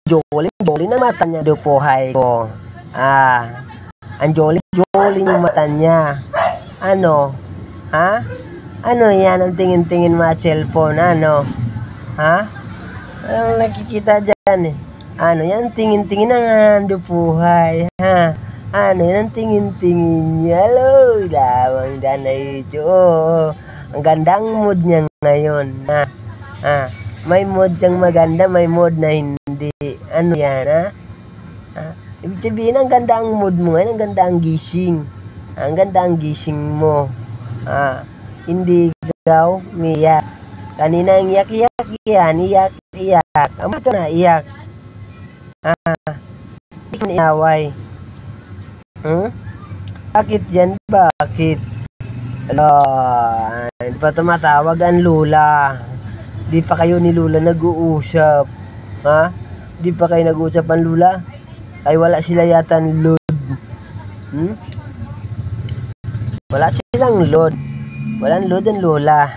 Jolly ng mata niya, dupuhay ko. Ang jolly ng mata niya. Ano? Ha? Ano yan ang tingin-tingin mga cellphone? Ano? Ha? Anong nakikita dyan eh? Ano yan? Tingin-tingin ang dupuhay. Ha? Ano yan ang tingin-tingin niya? Hello, lawang danay ito. Ang gandang mood niya ngayon. May mood siyang maganda, may mood na hindi. Ano yan, ha? Ibig sabihin, ang ganda ang mood mo ngayon, ang ganda ang gising. Ang ganda ang gising mo. Hindi ikaw, miyak. Kanina ang iyak-iyak yan, iyak-iyak. Ang ba't na iyak? Hindi ka niaway. Bakit yan? Bakit? Hindi pa tumatawag ang Lula. Di pa kayo ni Lula nag-uusap. Di pa kayo nag-uusap ang Lula? Ay wala sila yata ng load. Wala silang load. Walang load ang Lula.